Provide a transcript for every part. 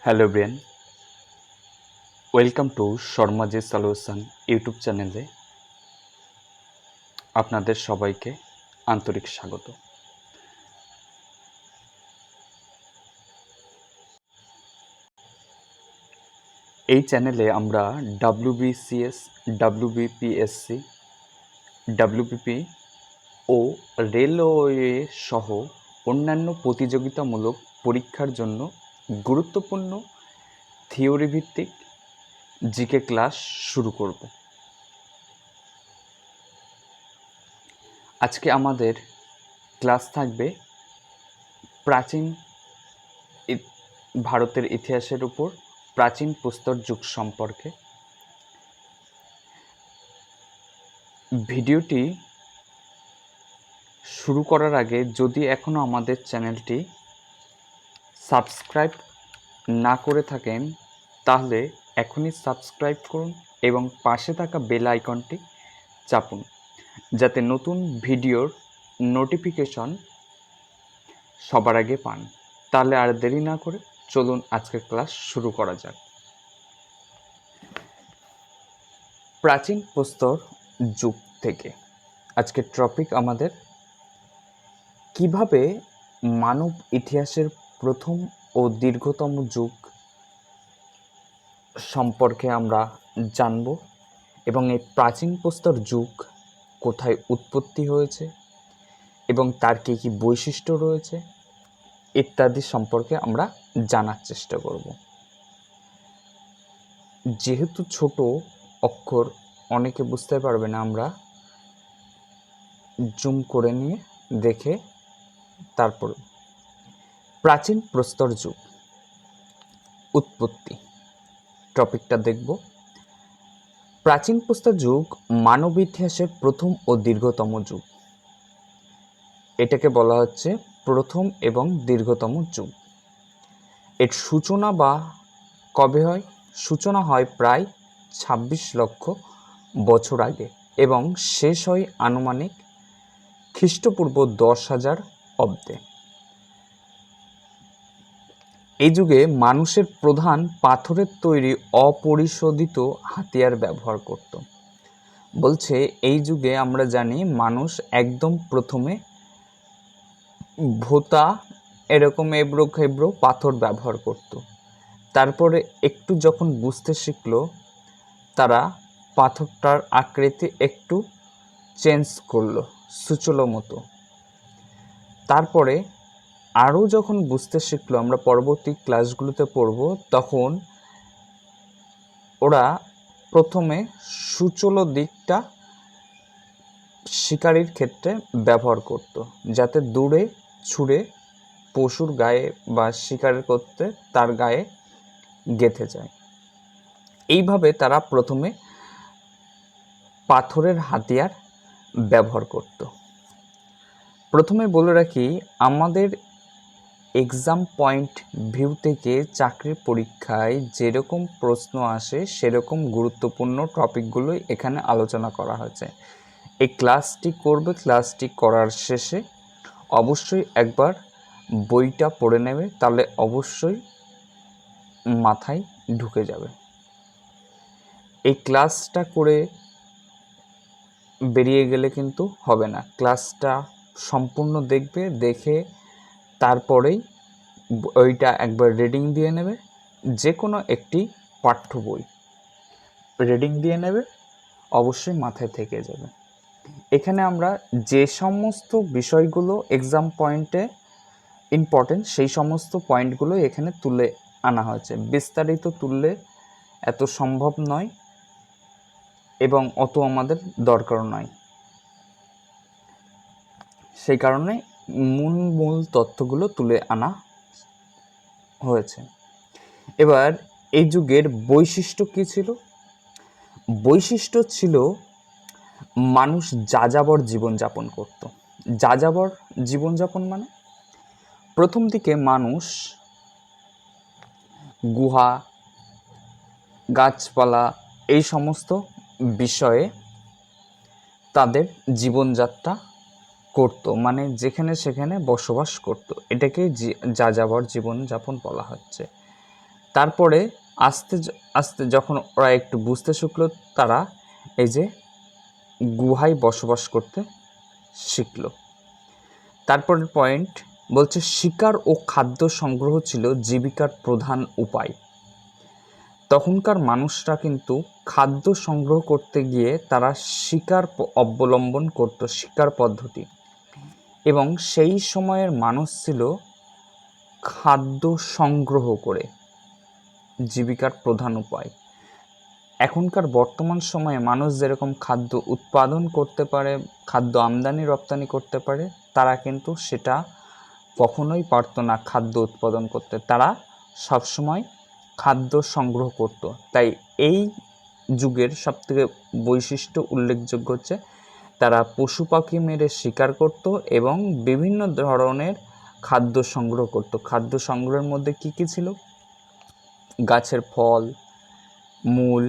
Hello brain, welcome to Sharmaji solution YouTube চ্যানেলে আপনাদের সবাইকে আন্তরিক স্বাগত। এই চ্যানেলে আমরা WBCS, WBPSC, WPP ও রেলওয়ে সহ অন্যান্য প্রতিযোগিতামূলক পরীক্ষার জন্য গুরুত্বপূর্ণ থিওরি ভিত্তিক জিকে ক্লাস শুরু করব। আজকে আমাদের ক্লাস থাকবে প্রাচীন ভারতের ইতিহাসের উপর প্রাচীন প্রস্তর যুগ সম্পর্কে। ভিডিওটি শুরু করার আগে যদি এখনও আমাদের চ্যানেলটি সাবস্ক্রাইব না করে থাকেন তাহলে এখনই সাবস্ক্রাইব করুন এবং পাশে থাকা বেল আইকনটি চাপুন যাতে নতুন ভিডিওর নোটিফিকেশন সবার আগে পান। তাহলে আর দেরি না করে চলুন আজকের ক্লাস শুরু করা যাক। প্রাচীন প্রস্তর যুগ থেকে আজকের টপিক আমাদের কিভাবে মানব ইতিহাসের প্রথম ও দীর্ঘতম যুগ সম্পর্কে আমরা জানব এবং এই প্রাচীন প্রস্তর যুগ কোথায় উৎপত্তি হয়েছে এবং তার কী কী বৈশিষ্ট্য রয়েছে ইত্যাদি সম্পর্কে আমরা জানার চেষ্টা করব। যেহেতু ছোট অক্ষর অনেকে বুঝতে পারবে না, আমরা জুম করে নিয়ে দেখে তারপর প্রাচীন প্রস্তর যুগ উৎপত্তি টপিকটা দেখব। প্রাচীন প্রস্তর যুগ মানব ইতিহাসের প্রথম ও দীর্ঘতম যুগ। এটাকে বলা হচ্ছে প্রথম এবং দীর্ঘতম যুগ। এর সূচনা বা কবে হয়? সূচনা হয় প্রায় 26 লক্ষ বছর আগে এবং শেষ হয় আনুমানিক খ্রিস্টপূর্ব 10,000 অব্দে। এই যুগে মানুষের প্রধান পাথরের তৈরি অপরিশোধিত হাতিয়ার ব্যবহার করত। বলছে এই যুগে আমরা জানি মানুষ একদম প্রথমে ভোঁতা এরকম এবড়ো খেবড়ো পাথর ব্যবহার করত। তারপরে একটু যখন বুঝতে শিখলো তারা পাথরটার আকৃতি একটু চেঞ্জ করলো সূচলো মতো। তারপরে আরও যখন বুঝতে শিখলো, আমরা পরবর্তী ক্লাসগুলোতে পড়ব, তখন ওরা প্রথমে সূচলো দিকটা শিকারির ক্ষেত্রে ব্যবহার করত যাতে দূরে ছুঁড়ে পশুর গায়ে বা শিকার করতে তার গায়ে গেঁথে যায়। এইভাবে তারা প্রথমে পাথরের হাতিয়ার ব্যবহার করত। প্রথমে বলে রাখি, আমাদের এক্সাম পয়েন্ট ভিউ থেকে চাকরির পরীক্ষায় যেরকম প্রশ্ন আসে সেরকম গুরুত্বপূর্ণ টপিকগুলোই এখানে আলোচনা করা হয়েছে। এই ক্লাসটি করবে, ক্লাসটি করার শেষে অবশ্যই একবার বইটা পড়ে নেবে, তাহলে অবশ্যই মাথায় ঢুকে যাবে। এই ক্লাসটা করে বেরিয়ে গেলে কিন্তু হবে না, ক্লাসটা সম্পূর্ণ দেখবে, দেখে তারপরেই ওইটা একবার রিডিং দিয়ে নেবে। যে কোনো একটি পাঠ্য বই রিডিং দিয়ে নেবে, অবশ্যই মাথায় থেকে যাবে। এখানে আমরা যে সমস্ত বিষয়গুলো এক্সাম পয়েন্টে ইম্পর্টেন্ট সেই সমস্ত পয়েন্টগুলো এখানে তুলে আনা হয়েছে। বিস্তারিত তুললে এত সম্ভব নয় এবং অত আমাদের দরকারও নয়, সেই কারণে মূল তথ্যগুলো তুলে আনা হয়েছে। এবার এই যুগের বৈশিষ্ট্য কী ছিল? বৈশিষ্ট্য ছিল মানুষ যাযাবর জীবনযাপন করত। যাযাবর জীবনযাপন মানে প্রথম দিকে মানুষ গুহা, গাছপালা এই সমস্ত বিষয়ে তাদের জীবনযাত্রা করত, মানে যেখানে সেখানে বসবাস করত। এটাকে যাযাবর জীবনযাপন বলা হচ্ছে। তারপরে আস্তে আস্তে যখন ওরা একটু বুঝতে শিখলো, তারা এই যে গুহায় বসবাস করতে শিখলো। তারপরের পয়েন্ট বলছে শিকার ও খাদ্য সংগ্রহ ছিল জীবিকার প্রধান উপায়। তখনকার মানুষরা কিন্তু খাদ্য সংগ্রহ করতে গিয়ে তারা শিকার অবলম্বন করত, শিকার পদ্ধতি। এবং সেই সময়ের মানুষ ছিল খাদ্য সংগ্রহ করে জীবিকার প্রধান উপায়। এখনকার বর্তমান সময়ে মানুষ যেরকম খাদ্য উৎপাদন করতে পারে, খাদ্য আমদানি রপ্তানি করতে পারে, তারা কিন্তু সেটা কখনোই পারতো না খাদ্য উৎপাদন করতে। তারা সবসময় খাদ্য সংগ্রহ করত। তাই এই যুগের সবথেকে বৈশিষ্ট্য উল্লেখযোগ্য হচ্ছে তারা পশু পাখি মেরে শিকার করত এবং বিভিন্ন ধরনের খাদ্য সংগ্রহ করত। খাদ্য সংগ্রহের মধ্যে কী কী ছিল? গাছের ফল, মূল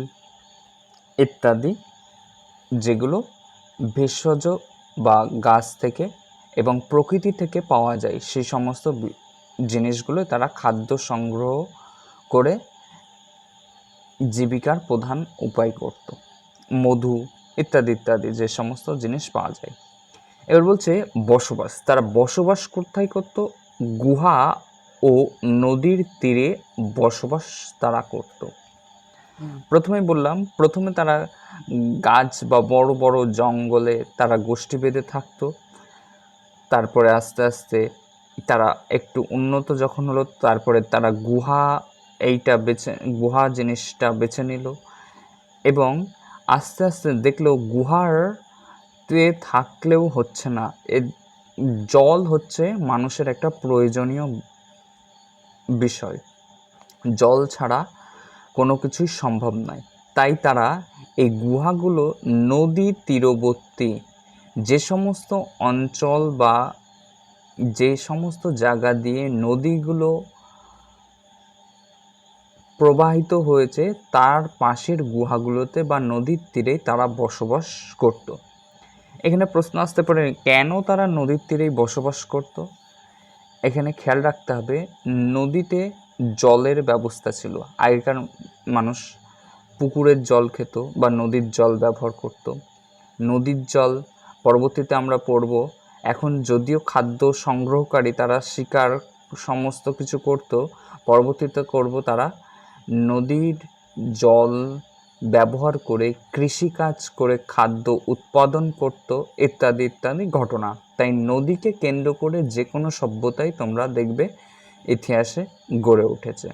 ইত্যাদি, যেগুলো ভেষজ বা গাছ থেকে এবং প্রকৃতি থেকে পাওয়া যায়, সেই সমস্ত জিনিসগুলো তারা খাদ্য সংগ্রহ করে জীবিকার প্রধান উপায় করত। মধু ইত্যাদি ইত্যাদি যে সমস্ত জিনিস পাওয়া যায়। এবার বলছে বসবাস। তারা বসবাস কোথায় করত? গুহা ও নদীর তীরে বসবাস তারা করত। প্রথমে বললাম, প্রথমে তারা গাছ বা বড় বড় জঙ্গলে তারা গোষ্ঠী বেঁধে থাকতো। তারপরে আস্তে আস্তে তারা একটু উন্নত যখন হলো, তারপরে তারা গুহা জিনিসটা বেছে নিল এবং আস্তে আস্তে দেখলো গুহাতে থাকলেও হচ্ছে না, জল হচ্ছে মানুষের একটা প্রয়োজনীয় বিষয়, জল ছাড়া কোনো কিছুই সম্ভব নয়। তাই তারা এই গুহাগুলো নদী তীরবর্তী যে সমস্ত অঞ্চল বা যে সমস্ত জায়গা দিয়ে নদীগুলো প্রবাহিত হয়েছে তার পাশের গুহাগুলোতে বা নদীর তীরে তারা বসবাস করত। এখানে প্রশ্ন আসতে পারে, কেন তারা নদীর তীরেই বসবাস করত? এখানে খেয়াল রাখতে হবে, নদীতে জলের ব্যবস্থা ছিল। আগেকার মানুষ পুকুরের জল খেত বা নদীর জল ব্যবহার করত। নদীর জল পরবর্তীতে আমরা পড়ব, এখন যদিও খাদ্য সংগ্রহকারী, তারা শিকার সমস্ত কিছু করত, পরবর্তীতে করব তারা নদীর জল ব্যবহার করে কৃষিকাজ করে খাদ্য উৎপাদন করত ইত্যাদি ইত্যাদি ঘটনা। তাই নদীকে কেন্দ্র করে যে কোনো সভ্যতাই তোমরা দেখবে ইতিহাসে গড়ে উঠেছে।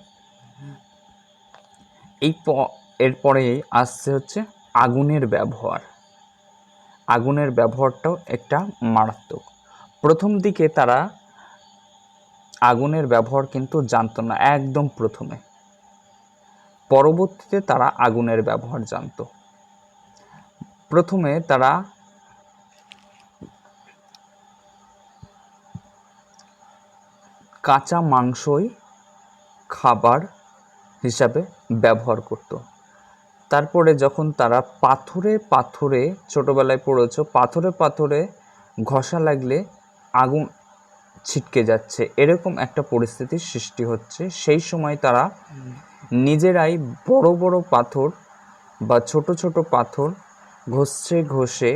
এরপরে আসছে হচ্ছে আগুনের ব্যবহার। আগুনের ব্যবহারটাও একটা মারাত্মক। প্রথম দিকে তারা আগুনের ব্যবহার কিন্তু জানতো না, একদম প্রথমে। পরবর্তীতে তারা আগুনের ব্যবহার জানতো। প্রথমে তারা কাঁচা মাংসই খাবার হিসাবে ব্যবহার করত। তারপরে যখন তারা পাথরে পাথরে, ছোটোবেলায় পড়েছ, পাথরে পাথরে ঘষা লাগলে আগুন ছিটকে যাচ্ছে, এরকম একটা পরিস্থিতির সৃষ্টি হচ্ছে, সেই সময় তারা নিজেরাই বড় বড় পাথর বা ছোট ছোট পাথর ঘষে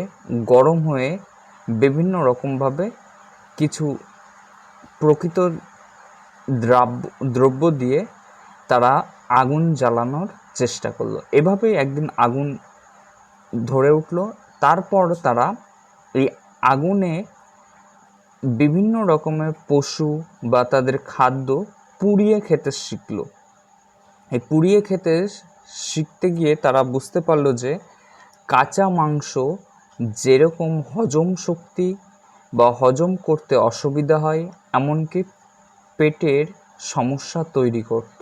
গরম হয়ে বিভিন্ন রকমভাবে কিছু প্রকৃত দ্রব্য দিয়ে তারা আগুন জ্বালানোর চেষ্টা করলো। এভাবেই একদিন আগুন ধরে উঠল। তারপর তারা এই আগুনে বিভিন্ন রকমের পশু বা তাদের খাদ্য পুড়িয়ে খেতে শিখল। এই পুড়িয়ে খেতে শিখতে গিয়ে তারা বুঝতে পারলো যে কাঁচা মাংস যেরকম হজম শক্তি বা হজম করতে অসুবিধা হয়, এমনকি পেটের সমস্যা তৈরি করত।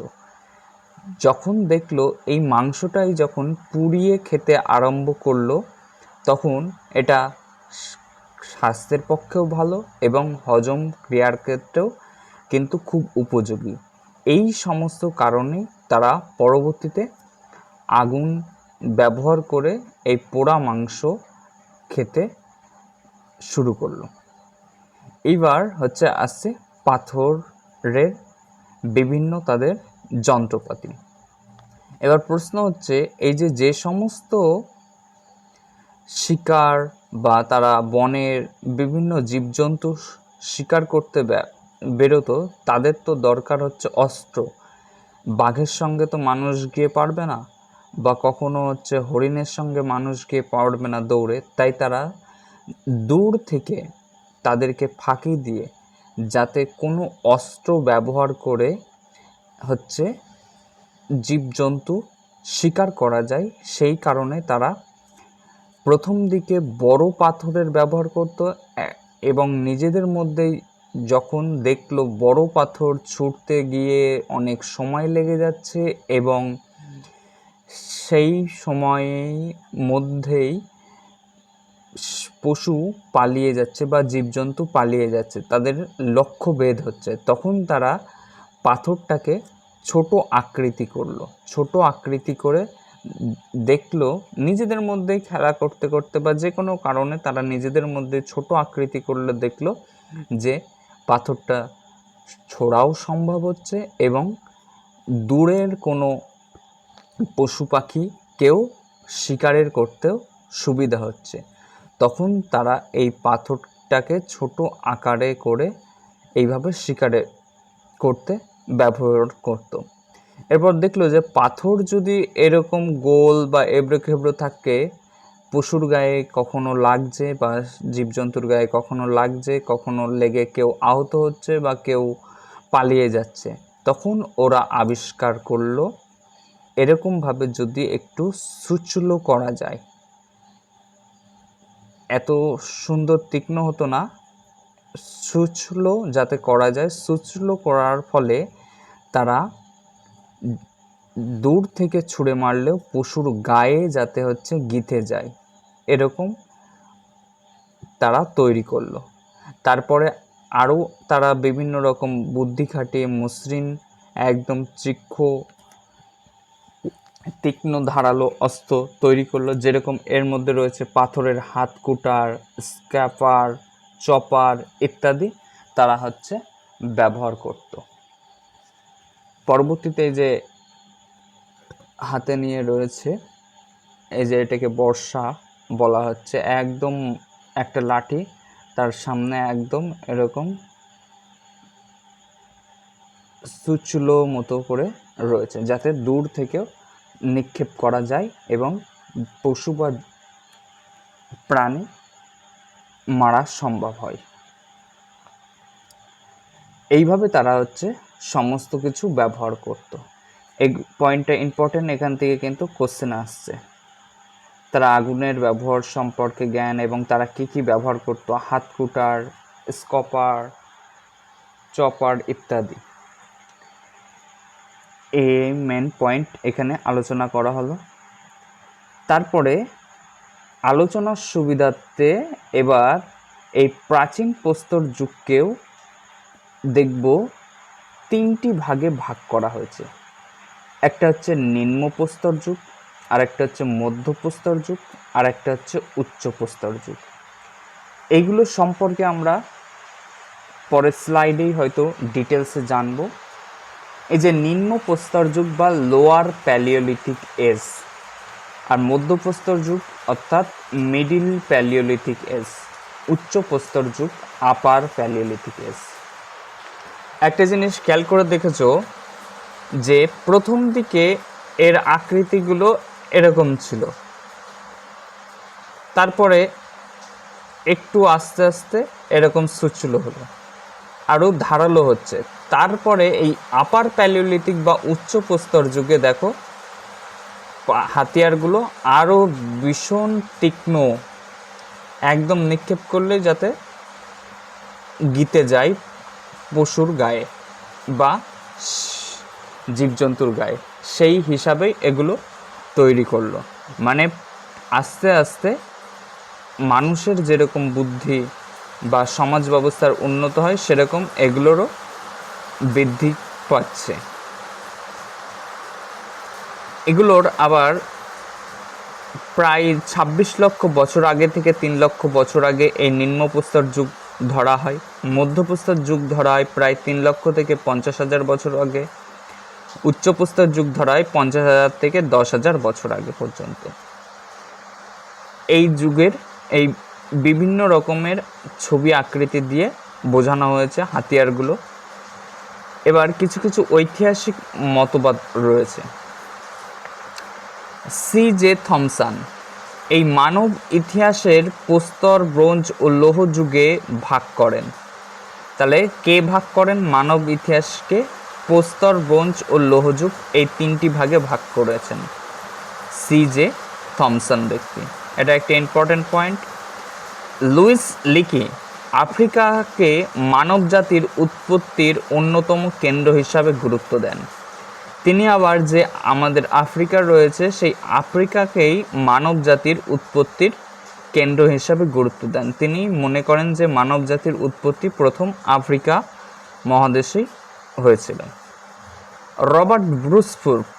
যখন দেখলো এই মাংসটাই যখন পুড়িয়ে খেতে আরম্ভ করলো, তখন এটা স্বাস্থ্যের পক্ষেও ভালো এবং হজম ক্রিয়ার ক্ষেত্রেও কিন্তু খুব উপযোগী। এই সমস্ত কারণে তারা পরবর্তীতে আগুন ব্যবহার করে এই পোড়া মাংস খেতে শুরু করলো। এইবার হচ্ছে আসছে পাথরের বিভিন্ন তাদের যন্ত্রপাতি। এবার প্রশ্ন হচ্ছে, এই যে সমস্ত শিকার বা তারা বনের বিভিন্ন জীবজন্তু শিকার করতে বেরোতো, তাদের তো দরকার হচ্ছে অস্ত্র। বাঘের সঙ্গে তো মানুষ গিয়ে পারবে না, বা কখনো হচ্ছে হরিণের সঙ্গে মানুষ গিয়ে পারবে না দৌড়ে, তাই তারা দূর থেকে তাদেরকে ফাঁকি দিয়ে যাতে কোনো অস্ত্র ব্যবহার করে হচ্ছে জীবজন্তু শিকার করা যায়, সেই কারণে তারা প্রথম দিকে বড় পাথরের ব্যবহার করত, এবং নিজেদের মধ্যেই যখন দেখলো বড় পাথর ছুঁড়তে গিয়ে অনেক সময় লেগে যাচ্ছে এবং সেই সময়ের মধ্যেই পশু পালিয়ে যাচ্ছে বা জীবজন্তু পালিয়ে যাচ্ছে, তাদের লক্ষ্যভেদ হচ্ছে, তখন তারা পাথরটাকে ছোট আকৃতি করলো। ছোট আকৃতি করে দেখলো নিজেদের মধ্যেই খেলা করতে করতে বা যে কোনো কারণে তারা নিজেদের মধ্যে ছোট আকৃতি করলে দেখলো যে পাথরটা ছোড়াও সম্ভব হচ্ছে এবং দূরের কোনো পশু পাখি কেউ শিকারের করতেও সুবিধা হচ্ছে। তখন তারা এই পাথরটাকে ছোট আকারে করে এইভাবে শিকারে করতে ব্যবহার করত। এরপর দেখলো যে পাথর যদি এরকম গোল বা এবড়ো খেবড়ো থাকে, পশুর গায়ে কখনো লাগছে বা জীবজন্তুর গায়ে কখনো লাগছে, কখনো লেগে কেউ আহত হচ্ছে বা কেউ পালিয়ে যাচ্ছে, তখন ওরা আবিষ্কার করলো এরকমভাবে যদি একটু সুচলো করা যায়, এত সুন্দর তীক্ষ্ণ হতো না, সুচলো যাতে করা যায়, সুচলো করার ফলে তারা দূর থেকে ছুঁড়ে মারলেও পশুর গায়ে যাতে হচ্ছে গিথে যায়, এরকম তারা তৈরি করলো। তারপরে আরও তারা বিভিন্ন রকম বুদ্ধি খাটিয়ে মসৃণ একদম তীক্ষ্ণ ধারালো অস্ত্র তৈরি করলো, যেরকম এর মধ্যে রয়েছে পাথরের হাত কুটার, স্ক্যাপার, চপার ইত্যাদি তারা হচ্ছে ব্যবহার করত। পরবর্তীতে যে হাতে নিয়ে রয়েছে, এই যে এটাকে বর্ষা বলা হচ্ছে, একদম একটা লাঠি, তার সামনে একদম এরকম সুচলো মতো করে রয়েছে যাতে দূর থেকেও নিক্ষেপ করা যায় এবং পশু বা প্রাণী মারা সম্ভব হয়। এইভাবে তারা হচ্ছে সমস্ত কিছু ব্যবহার করত। এই পয়েন্টটা ইম্পর্টেন্ট, এখান থেকে কিন্তু কোশ্চেন আসছে। তারা আগুনের ব্যবহার সম্পর্কে জ্ঞান এবং তারা কি কি ব্যবহার করত, হাত কুটার, স্কপার, চপার ইত্যাদি, এই মেন পয়েন্ট এখানে আলোচনা করা হলো। তারপরে আলোচনার সুবিধার্থে এবার এই প্রাচীন প্রস্তর যুগকেও দেখব তিনটি ভাগে ভাগ করা হয়েছে। একটা হচ্ছে নিম্ন প্রস্তর যুগ, আর একটা হচ্ছে মধ্য প্রস্তর যুগ, আর একটা হচ্ছে উচ্চ প্রস্তর যুগ। এইগুলো সম্পর্কে আমরা পরের স্লাইডেই হয়তো ডিটেলসে জানব। এই যে নিম্ন প্রস্তর যুগ বা লোয়ার প্যালিওলিথিক এজ, আর মধ্য প্রস্তর যুগ অর্থাৎ মিডিল প্যালিওলিথিক এজ, উচ্চ প্রস্তর যুগ আপার প্যালিওলিথিক এজ। একটা জিনিস খেয়াল করে দেখেছো যে প্রথম দিকে এর আকৃতিগুলো এরকম ছিল, তারপরে একটু আস্তে আস্তে এরকম সুচলো হলো, আরও ধারালো হচ্ছে। তারপরে এই আপার প্যালিওলিথিক বা উচ্চ প্রস্তর যুগে দেখো হাতিয়ারগুলো আরও ভীষণ তীক্ষ্ণ, একদম নিক্ষেপ করলে যাতে গিতে যায় পশুর গায়ে বা জীবজন্তুর গায়ে, সেই হিসাবেই এগুলো তৈরি করলো। মানে আস্তে আস্তে মানুষের যেরকম বুদ্ধি বা সমাজ ব্যবস্থার উন্নত হয়, সেরকম এগুলোরও বৃদ্ধি পাচ্ছে। এগুলোর আবার প্রায় 26 লক্ষ বছর আগে থেকে 3 লক্ষ বছর আগে এই নিম্ন প্রস্তর যুগ ধরা হয়। মধ্যপ্রস্তর যুগ ধরা হয় প্রায় 3 লক্ষ থেকে 50,000 বছর আগে। উচ্চ প্রস্তর যুগ ধরা হয় 50,000 থেকে 10,000 বছর আগে পর্যন্ত। এই যুগের এই বিভিন্ন রকমের ছবি আকৃতি দিয়ে বোঝানো হয়েছে হাতিয়ারগুলো। এবার কিছু কিছু ঐতিহাসিক মতবাদ রয়েছে। C.J. থমসন এই মানব ইতিহাসের প্রস্তর, ব্রোঞ্জ ও লৌহ যুগে ভাগ করেন। তাহলে কে ভাগ করেন? মানব ইতিহাসকে প্রস্তর, ব্রোঞ্জ ও লৌহ যুগ এই 3টি ভাগে ভাগ করেছেন C.J. থমসন ব্যক্তি। এটা একটা ইম্পর্টেন্ট পয়েন্ট। লুইস লিকি আফ্রিকাকে মানব জাতির উৎপত্তির অন্যতম কেন্দ্র হিসাবে গুরুত্ব দেন। তিনি আবার যে আমাদের আফ্রিকা রয়েছে সেই আফ্রিকাকেই মানব জাতির উৎপত্তির কেন্দ্র হিসাবে গুরুত্ব দেন। তিনি মনে করেন যে মানব জাতির উৎপত্তি প্রথম আফ্রিকা মহাদেশেই হয়েছিল। রবার্ট ব্রুসফোর্ড,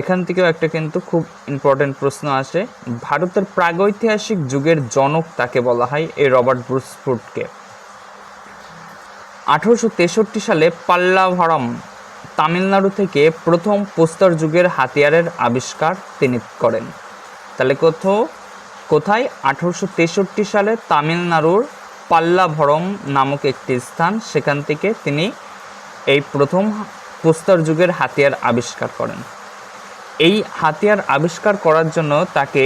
এখান থেকেও একটা কিন্তু খুব ইম্পর্টেন্ট প্রশ্ন আসে। ভারতের প্রাগৈতিহাসিক যুগের জনক তাকে বলা হয়, এই রবার্ট ব্রুসফোর্ডকে। 1863 সালে পাল্লাভারাম তামিলনাড়ু থেকে প্রথম প্রস্তর যুগের হাতিয়ারের আবিষ্কার তিনি করেন। তাহলে কোথায়? 1863 সালে তামিলনাড়ুর পাল্লাভরম নামক একটি স্থান, সেখান থেকে তিনি এই প্রথম প্রস্তর যুগের হাতিয়ার আবিষ্কার করেন। এই হাতিয়ার আবিষ্কার করার জন্য তাকে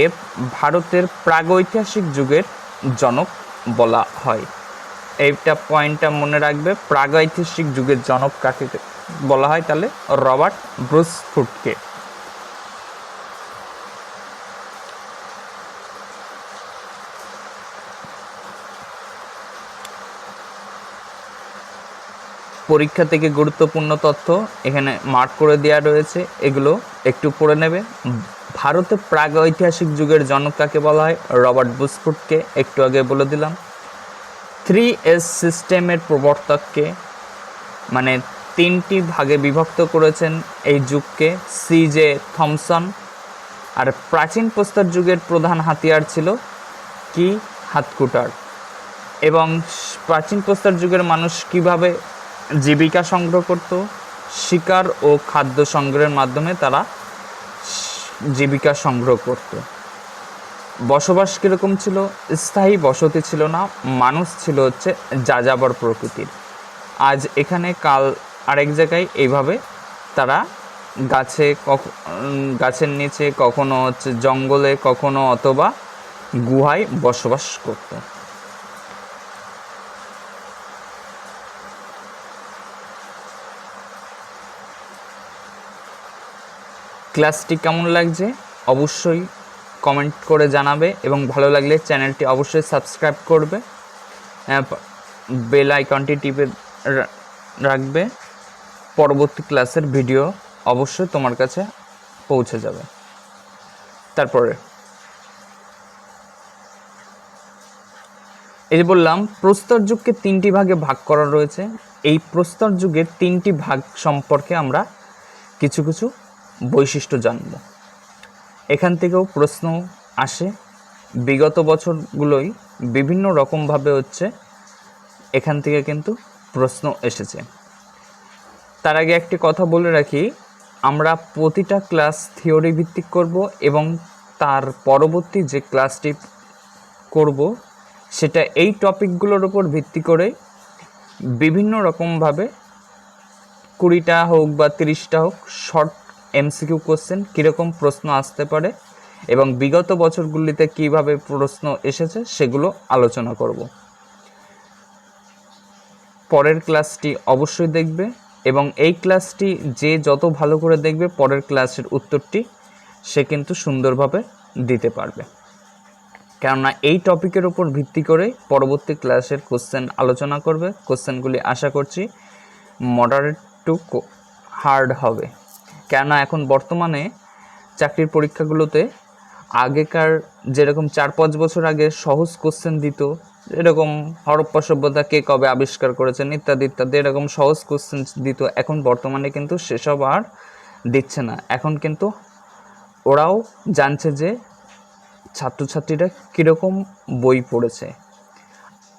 ভারতের প্রাগৈতিহাসিক যুগের জনক বলা হয়। এইটা পয়েন্টটা মনে রাখবে, প্রাগৈতিহাসিক যুগের জনক কাকে বলা হয়? তাহলে রবার্ট ব্রুসফোর্ডকে। পরীক্ষা থেকে গুরুত্বপূর্ণ তথ্য এখানে মার্ক করে দেওয়া রয়েছে, এগুলো একটু পড়ে নেবে। ভারতের প্রাগৈতিহাসিক যুগের জনক কাকে বলা হয়? রবার্ট ব্রুসফোর্ডকে, একটু আগে বলে দিলাম। 3S সিস্টেমের প্রবর্তককে, মানে 3টি ভাগে বিভক্ত করেছেন এই যুগকে, C.J. থমসন। আর প্রাচীন প্রস্তর যুগের প্রধান হাতিয়ার ছিল কি? হাতকুটার। এবং প্রাচীন প্রস্তর যুগের মানুষ কিভাবে জীবিকা সংগ্রহ করত? শিকার ও খাদ্য সংগ্রহের মাধ্যমে তারা জীবিকা সংগ্রহ করত। বসবাস কীরকম ছিল? স্থায়ী বসতি ছিল না, মানুষ ছিল হচ্ছে যাযাবর প্রকৃতির। আজ এখানে, কাল আরেক জায়গায়, এইভাবে তারা গাছের নিচে, কখনো হচ্ছে জঙ্গলে, কখনো অথবা গুহায় বসবাস করত। ক্লাসটি কেমন লাগছে অবশ্যই কমেন্ট করে জানাবে, এবং ভালো লাগলে চ্যানেলটি অবশ্যই সাবস্ক্রাইব করবে, বেল আইকনটি টিপে রাখবে। পরবর্তী ক্লাসের ভিডিও অবশ্যই তোমার কাছে পৌঁছে যাবে। তারপরে এই যে বললাম প্রস্তর যুগকে 3টি ভাগে ভাগ করা রয়েছে। এই প্রস্তর যুগের 3টি ভাগ সম্পর্কে আমরা কিছু কিছু বৈশিষ্ট্য জানব। এখান থেকেও প্রশ্ন আসে, বিগত বছরগুলোই বিভিন্ন রকমভাবে হচ্ছে এখান থেকে কিন্তু প্রশ্ন এসেছে। তার আগে একটি কথা বলে রাখি, আমরা প্রতিটা ক্লাস থিওরি ভিত্তিক করব, এবং তার পরবর্তী যে ক্লাসটি করব সেটা এই টপিকগুলোর উপর ভিত্তি করে বিভিন্ন রকমভাবে 20টা হোক বা 30টা হোক শর্ট MCQ কোশ্চেন কীরকম প্রশ্ন আসতে পারে এবং বিগত বছরগুলিতে কিভাবে প্রশ্ন এসেছে সেগুলো আলোচনা করব। পরের ক্লাসটি অবশ্যই দেখবে, এবং এই ক্লাসটি যে যত ভালো করে দেখবে পরের ক্লাসের উত্তরটি সে কিন্তু সুন্দরভাবে দিতে পারবে, কেননা এই টপিকের উপর ভিত্তি করে পরবর্তী ক্লাসের কোশ্চেন আলোচনা করবে। কোশ্চেনগুলি আশা করছি মডারেট টু হার্ড হবে, কেননা এখন বর্তমানে চাকরির পরীক্ষাগুলোতে আগেকার যেরকম 4-5 বছর আগে সহজ কোশ্চেন দিত, এরকম হরপ্পা সভ্যতা কে কবে আবিষ্কার করেছেন ইত্যাদি ইত্যাদি, এরকম সহজ কোশ্চেন দিত। এখন বর্তমানে কিন্তু সেসব আর দিচ্ছে না। এখন কিন্তু ওরাও জানছে যে ছাত্রছাত্রীরা কীরকম বই পড়েছে,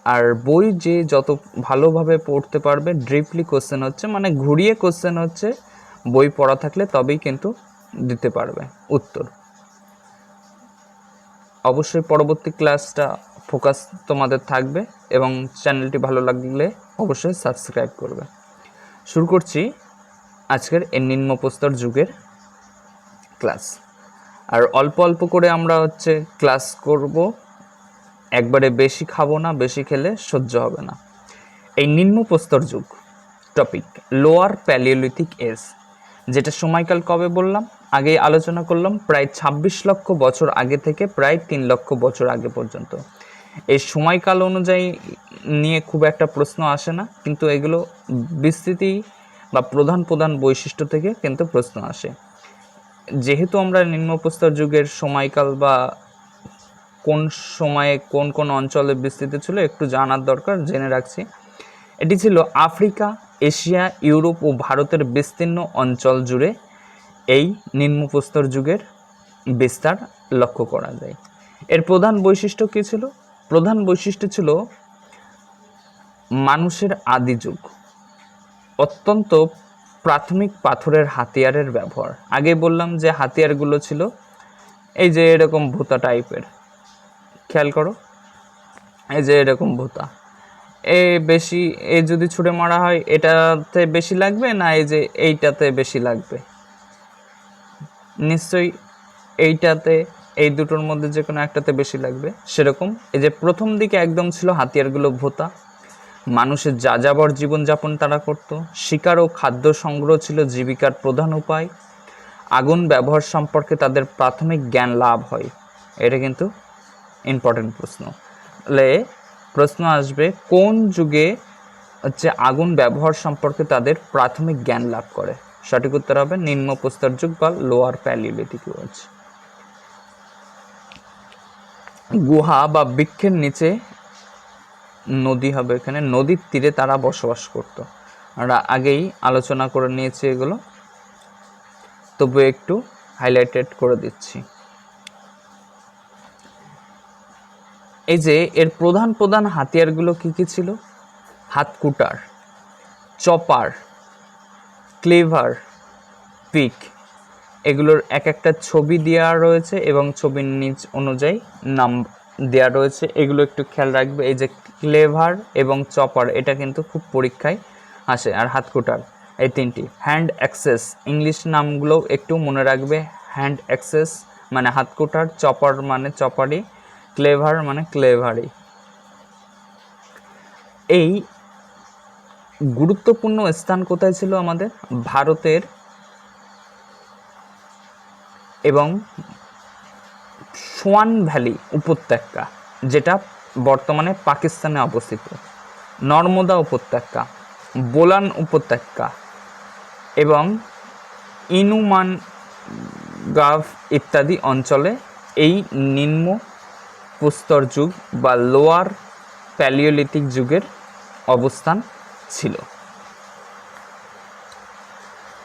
আর বই যে যত ভালোভাবে পড়তে পারবে, ড্রিপলি কোশ্চেন হচ্ছে, মানে ঘুরিয়ে কোশ্চেন হচ্ছে, বই পড়া থাকলে তবেই কিন্তু দিতে পারবে উত্তর। অবশ্যই পরবর্তী ক্লাসটা ফোকাস তোমাদের থাকবে এবং চ্যানেলটি ভালো লাগলে অবশ্যই সাবস্ক্রাইব করবে। শুরু করছি আজকের এই নিম্নপ্রস্তর যুগের ক্লাস। আর অল্প অল্প করে আমরা ক্লাস করব, একবারে বেশি খাবো না, বেশি খেলে সহ্য হবে না। এই নিম্নপ্রস্তর যুগ টপিক লোয়ার প্যালিওলিথিক এজ, যেটা সময়কাল কবে বললাম, আগেই আলোচনা করলাম, প্রায় 26 লক্ষ বছর আগে থেকে প্রায় 3 লক্ষ বছর আগে পর্যন্ত। এই সময়কাল অনুযায়ী নিয়ে খুব একটা প্রশ্ন আসে না, কিন্তু এগুলো বিস্তৃতি বা প্রধান প্রধান বৈশিষ্ট্য থেকে কিন্তু প্রশ্ন আসে। যেহেতু আমরা নিম্নপ্রস্তর যুগের সময়কাল বা কোন সময়ে কোন কোন অঞ্চলে বিস্তৃত ছিল একটু জানার দরকার, জেনে রাখছি। এটি ছিল আফ্রিকা, এশিয়া, ইউরোপ ও ভারতের বিস্তীর্ণ অঞ্চল জুড়ে এই নিম্নপ্রস্তর যুগের বিস্তার লক্ষ্য করা যায়। এর প্রধান বৈশিষ্ট্য কী ছিল? প্রধান বৈশিষ্ট্য ছিল মানুষের আদি যুগ, অত্যন্ত প্রাথমিক পাথরের হাতিয়ারের ব্যবহার। আগে বললাম যে হাতিয়ারগুলো ছিল এই যে এরকম ভুতা টাইপের, খেয়াল করো, এই যে এরকম ভুতা, বেশি যদি ছুঁড়ে মারা হয় এটাতে বেশি লাগবে না এই যে এইটাতে বেশি লাগবে? নিশ্চয়ই এইটাতে, এই দুটোর মধ্যে যে কোনো একটাতে বেশি লাগবে। সেরকম এই যে প্রথম দিকে একদম ছিল হাতিয়ারগুলো ভোতা, মানুষের যাযাবর জীবনযাপন তারা করত, শিকার ও খাদ্য সংগ্রহ ছিল জীবিকার প্রধান উপায়, আগুন ব্যবহার সম্পর্কে তাদের প্রাথমিক জ্ঞান লাভ হয়। এটা কিন্তু ইম্পর্টেন্ট প্রশ্ন। তাহলে প্রশ্ন আসবে কোন যুগে আগুন ব্যবহার সম্পর্কে তাদের প্রাথমিক জ্ঞান লাভ করে? সঠিক উত্তর হবে নিম্নপ্রস্তর যুগ বা লোয়ার প্যালিওলিথিক এজ। গুহা বা বৃক্ষের নিচে নদী হবে, এখানে নদীর তীরে তারা বসবাস করত। আমরা আগেই আলোচনা করে নিয়েছি এগুলো, তবু একটু হাইলাইটেড করে দিচ্ছি। এই যে এর প্রধান প্রধান হাতিয়ারগুলো কী কী ছিল? হাতকুটার, চপার, ক্লেভার, পিক। এগুলোর এক একটা ছবি দেওয়া রয়েছে এবং ছবির নিচ অনুযায়ী নাম দেওয়া রয়েছে, এগুলো একটু খেয়াল রাখবে। এই যে ক্লেভার এবং চপার, এটা কিন্তু খুব পরীক্ষায় আসে। আর হাতকুটার, এই তিনটি। হ্যান্ড অ্যাক্সেস, ইংলিশ নামগুলো একটু মনে রাখবে। হ্যান্ড অ্যাক্সেস মানে হাতকুটার, চপার মানে চপারি, ক্লেভার মানে ক্লেভারি। এই গুরুত্বপূর্ণ স্থান কোথায় ছিল আমাদের? ভারতের এবং সোয়ান ভ্যালি উপত্যকা, যেটা বর্তমানে পাকিস্তানে অবস্থিত, নর্মদা উপত্যকা, বোলান উপত্যকা এবং ইনুমান গাভ ইত্যাদি অঞ্চলে এই নিম্ন প্রস্তর যুগ বা লোয়ার প্যালিওলিথিক যুগের অবস্থান ছিল।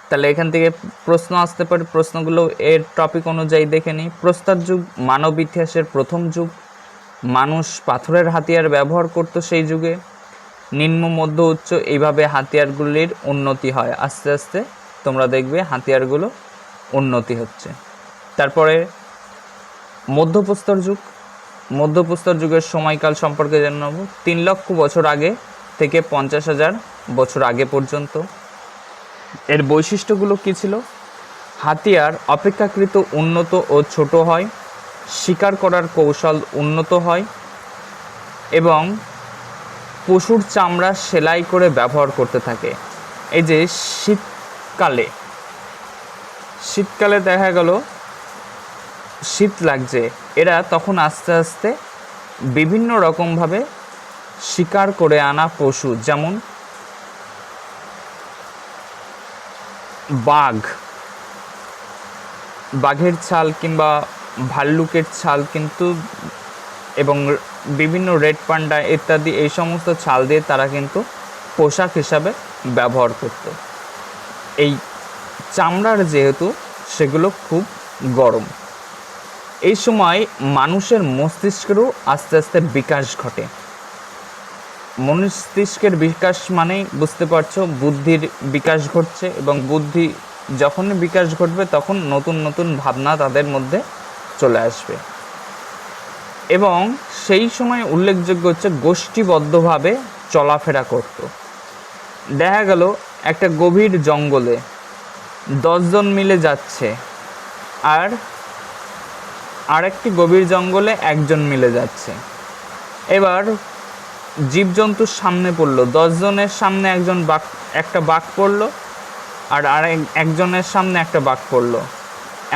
তাহলে এখান থেকে প্রশ্ন আসতে পারে, প্রশ্নগুলো এর টপিক অনুযায়ী দেখে নিই। প্রস্তর যুগ মানব ইতিহাসের প্রথম যুগ, মানুষ পাথরের হাতিয়ার ব্যবহার করত সেই যুগে। নিম্ন, মধ্য, উচ্চ এইভাবে হাতিয়ারগুলির উন্নতি হয়, আস্তে আস্তে তোমরা দেখবে হাতিয়ারগুলো উন্নতি হচ্ছে। তারপরে মধ্যপ্রস্তর যুগ, মধ্যপ্রস্তর যুগের সময়কাল সম্পর্কে জেনে নেব। 3 লক্ষ বছর আগে থেকে 50,000 বছর আগে পর্যন্ত। এর বৈশিষ্ট্যগুলো কী ছিল? হাতিয়ার অপেক্ষাকৃত উন্নত ও ছোট হয়, শিকার করার কৌশল উন্নত হয় এবং পশুর চামড়া সেলাই করে ব্যবহার করতে থাকে। এই যে শীতকালে দেখা গেল শীত লাগছে, এরা তখন আস্তে আস্তে বিভিন্ন রকমভাবে শিকার করে আনা পশু, যেমন বাঘের ছাল কিংবা ভাল্লুকের ছাল কিন্তু, এবং বিভিন্ন রেড পান্ডা ইত্যাদি, এই সমস্ত ছাল দিয়ে তারা কিন্তু পোশাক হিসাবে ব্যবহার করত। এই চামড়ার যেহেতু সেগুলো খুব গরম, এই সময় মানুষের মস্তিষ্কেরও আস্তে আস্তে বিকাশ ঘটে। মস্তিষ্কের বিকাশ মানে বুঝতে পারছো, বুদ্ধির বিকাশ ঘটছে এবং বুদ্ধি যখনই বিকাশ ঘটবে তখন নতুন নতুন ভাবনা তাদের মধ্যে চলে আসবে। এবং সেই সময় উল্লেখযোগ্য হচ্ছে গোষ্ঠীবদ্ধভাবে চলাফেরা করত। দেখা গেল একটা গভীর জঙ্গলে 10 জন মিলে যাচ্ছে, আর আরেকটি গভীর জঙ্গলে 1 জন মিলে যাচ্ছে। এবার জীবজন্তুর সামনে পড়লো, 10 জনের সামনে একটা বাঘ পড়লো, আর একজনের সামনে একটা বাঘ পড়লো।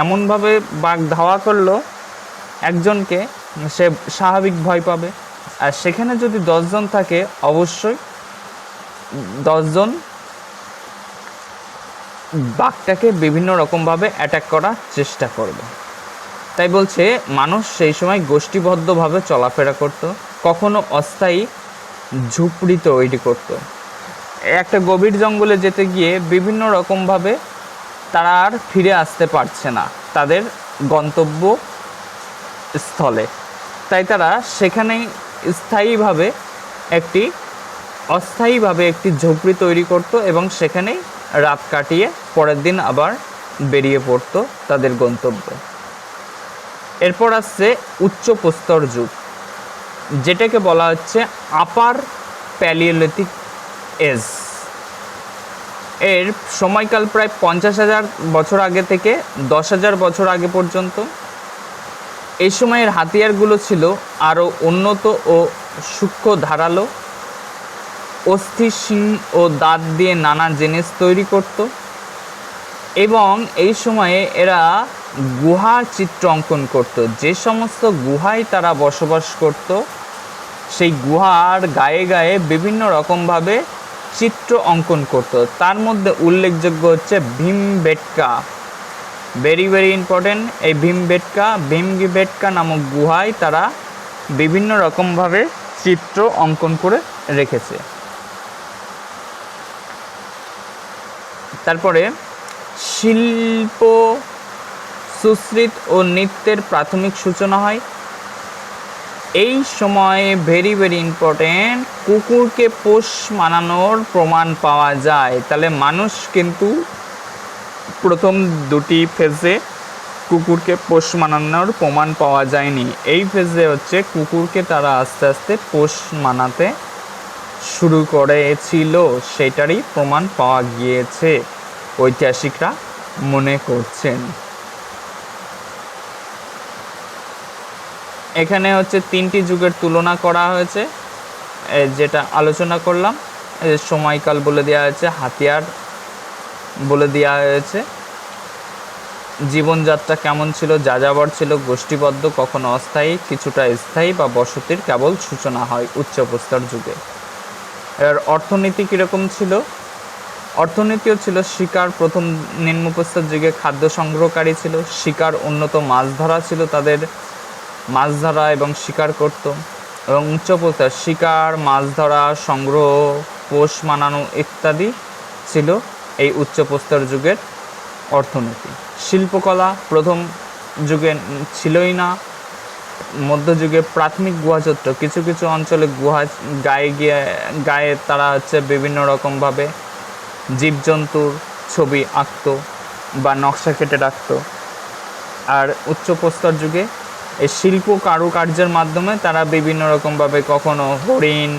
এমনভাবে বাঘ ধাওয়া করলো একজনকে, সে স্বাভাবিক ভয় পাবে। আর সেখানে যদি 10 জন থাকে, অবশ্যই 10 জন বাঘটাকে বিভিন্ন রকমভাবে অ্যাটাক করার চেষ্টা করবে। তাই বলছে মানুষ সেই সময় গোষ্ঠীবদ্ধভাবে চলাফেরা করত, কখনো অস্থায়ী ঝুপড়ি তৈরি করত। একটা গভীর জঙ্গলে যেতে গিয়ে বিভিন্ন রকমভাবে তারা আর ফিরে আসতে পারছে না তাদের গন্তব্য স্থলে, তাই তারা সেখানেই অস্থায়ীভাবে একটি ঝুপড়ি তৈরি করত এবং সেখানেই রাত কাটিয়ে পরের দিন আবার বেরিয়ে পড়তো তাদের গন্তব্যে। এরপর আসছে উচ্চ প্রস্তর যুগ, যেটাকে বলা হচ্ছে আপার প্যালিওলিথিক এজ। এর সময়কাল প্রায় 50,000 বছর আগে থেকে 10,000 বছর আগে পর্যন্ত। এই সময়ের হাতিয়ারগুলো ছিল আরও উন্নত ও সূক্ষ্ম, ধারালো অস্থি, শিং ও দাঁত দিয়ে নানা জিনিস তৈরি করত। এবং এই সময়ে এরা গুহার চিত্র অঙ্কন করত। যে সমস্ত গুহায় তারা বসবাস করত, সেই গুহার গায়ে গায়ে বিভিন্ন রকমভাবে চিত্র অঙ্কন করত। তার মধ্যে উল্লেখযোগ্য হচ্ছে ভীমবেটকা, ভেরি ভেরি ইম্পর্টেন্ট। এই ভীমবেটকা নামক গুহায় তারা বিভিন্ন রকমভাবে চিত্র অঙ্কন করে রেখেছে। তারপরে শিল্প, সুশ্রিত ও নৃত্যের প্রাথমিক সূচনা হয়। এই সময়ে ভেরি ভেরি ইম্পর্টেন্ট, কুকুরকে পোষ মানানোর প্রমাণ পাওয়া যায়। তাহলে মানুষ কিন্তু প্রথম 2টি ফেজে কুকুরকে পোষ মানানোর প্রমাণ পাওয়া যায়নি। এই ফেজে হচ্ছে কুকুরকে তারা আস্তে আস্তে পোষ মানাতে শুরু করেছিল, সেটারই প্রমাণ পাওয়া গিয়েছে ঐতিহাসিকরা মনে করছেন। এখানে হচ্ছে 3টি যুগের তুলনা করা হয়েছে, যেটা আলোচনা করলাম। সময়কাল বলে দেওয়া হয়েছে, হাতিয়ার বলে দেওয়া হয়েছে, জীবনযাত্রা কেমন ছিল, যাযাবর ছিল, গোষ্ঠীবদ্ধ, কখনো অস্থায়ী, কিছুটা স্থায়ী বা বসতির কেবল সূচনা হয় উচ্চ প্রস্তর যুগে। এর অর্থনীতি কীরকম ছিল? অর্থনীতিও ছিল শিকার। প্রথম নিম্ন প্রস্তর যুগে খাদ্য সংগ্রহকারী ছিল, শিকার, উন্নত মাছ ধরা ছিল, তাদের মাছ ধরা এবং শিকার করত। এবং উচ্চ প্রস্তর শিকার, মাছ ধরা, সংগ্রহ, পোষ মানানো ইত্যাদি ছিল এই উচ্চ প্রস্তর যুগের অর্থনীতি। শিল্পকলা প্রথম যুগে ছিলই না। মধ্যযুগে প্রাথমিক গুহাচিত্র, কিছু কিছু অঞ্চলে গুহা গায়ে তারা হচ্ছে বিভিন্ন রকমভাবে জীবজন্তুর ছবি আঁকত বা নকশা কেটে রাখত। আর উচ্চ প্রস্তর যুগে এই শিল্প কারুকার্যের মাধ্যমে তারা বিভিন্ন রকমভাবে কখনো হরিণ,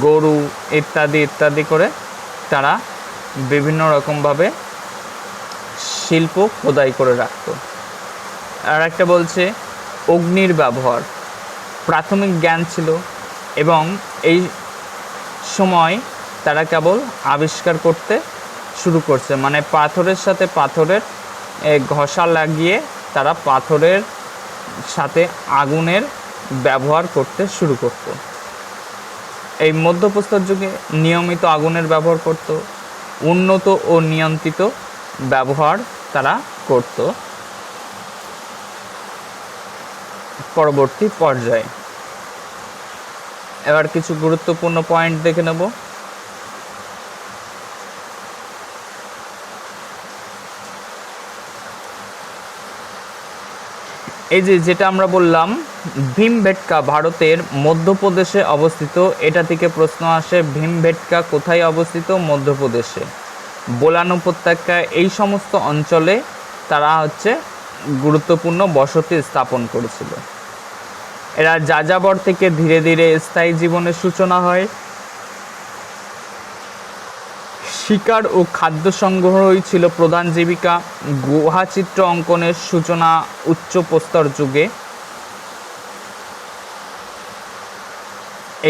গরু ইত্যাদি করে তারা বিভিন্ন রকমভাবে শিল্প খোদাই করে রাখত। আর একটা বলছে অগ্নির ব্যবহার, প্রাথমিক জ্ঞান ছিল এবং এই সময় তারা কেবল আবিষ্কার করতে শুরু করছে। মানে পাথরের সাথে পাথরের ঘষা লাগিয়ে তারা পাথরের সাথে আগুনের ব্যবহার করতে শুরু করত। এই মধ্যপ্রস্তর যুগে নিয়মিত আগুনের ব্যবহার করত, উন্নত ও নিয়ন্ত্রিত ব্যবহার তারা করত। পরবর্তী পর্যায়ে এবার কিছু গুরুত্বপূর্ণ পয়েন্ট দেখে নেব। এই যেটা আমরা বললাম ভীমবেটকা ভারতের মধ্যপ্রদেশে অবস্থিত। এটা থেকে প্রশ্ন আসে, ভীমবেটকা কোথায় অবস্থিত? মধ্যপ্রদেশে। বোলান উপত্যকা, এই সমস্ত অঞ্চলে তারা হচ্ছে গুরুত্বপূর্ণ বসতি স্থাপন করেছিল। এরা যাযাবর থেকে ধীরে ধীরে স্থায়ী জীবনের সূচনা হয়। শিকার ও খাদ্য সংগ্রহই ছিল প্রধান জীবিকা। গুহাচিত্র অঙ্কনের সূচনা উচ্চ প্রস্তর যুগে।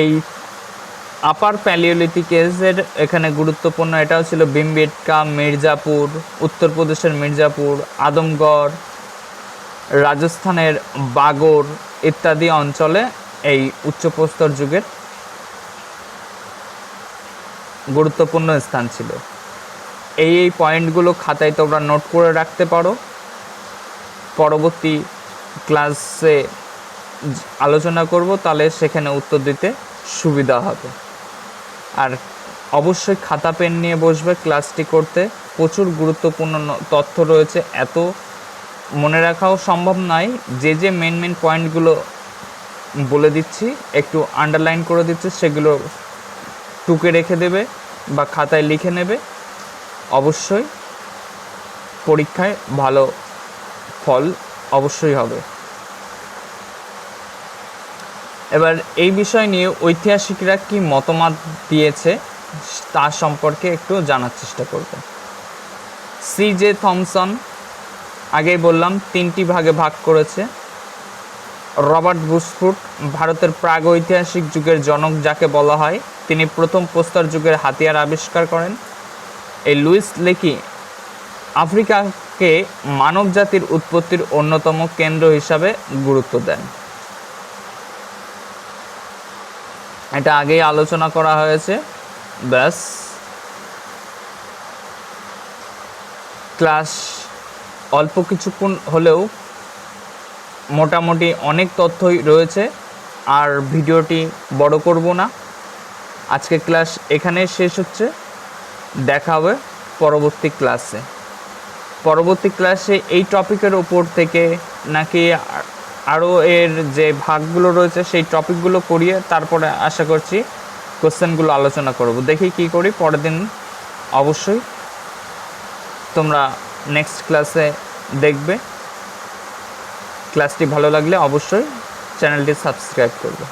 এই আপার প্যালিওলিথিক এজের এখানে গুরুত্বপূর্ণ এটাও ছিল ভীমবেটকা, মির্জাপুর, উত্তরপ্রদেশের মির্জাপুর, আদমগড়, রাজস্থানের বাগর ইত্যাদি অঞ্চলে এই উচ্চপ্রস্তর যুগের গুরুত্বপূর্ণ স্থান ছিল। এই পয়েন্টগুলো খাতায় তোমরা নোট করে রাখতে পারো, পরবর্তী ক্লাসে আলোচনা করব, তাহলে সেখানে উত্তর দিতে সুবিধা হবে। আর অবশ্যই খাতা পেন নিয়ে বসবে ক্লাসটি করতে। প্রচুর গুরুত্বপূর্ণ তথ্য রয়েছে, এত মনে রাখাও সম্ভব নয়। যে মেন পয়েন্টগুলো বলে দিচ্ছি, একটু আন্ডারলাইন করে দিচ্ছি, সেগুলো টুকে রেখে দেবে বা খাতায় লিখে নেবে। অবশ্যই পরীক্ষায় ভালো ফল অবশ্যই হবে। এবার এই বিষয় নিয়ে ঐতিহাসিকরা কি মতামত দিয়েছে তা সম্পর্কে একটু জানার চেষ্টা করব। C.J. থমসন, আগেই বললাম 3টি ভাগে ভাগ করেছে। রবার্ট বুশফুট, ভারতের প্রাগৈতিহাসিক যুগের জনক যাকে বলা হয়, তিনি প্রথম প্রস্তর যুগের হাতিয়ার আবিষ্কার করেন। এই লুইস লেকি আফ্রিকাকে মানব জাতির উৎপত্তির অন্যতম কেন্দ্র হিসাবে গুরুত্ব দেন। এটা আগেই আলোচনা করা হয়েছে। ব্যাস, ক্লাস অল্প কিছুক্ষণ হলেও মোটামুটি অনেক তথ্যই রয়েছে, আর ভিডিওটি বড় করব না। আজকে ক্লাস এখানে শেষ হচ্ছে, দেখা হবে পরবর্তী ক্লাসে। পরবর্তী ক্লাসে এই টপিকের ওপর থেকে নাকি আরও এর যে ভাগগুলো রয়েছে সেই টপিকগুলো করিয়ে তারপরে আশা করছি কোশ্চেনগুলো আলোচনা করব। দেখি কি করি পরের দিন। অবশ্যই তোমরা নেক্সট ক্লাসে দেখবে। ক্লাসটি ভালো লাগলে অবশ্যই চ্যানেলটি সাবস্ক্রাইব করবে।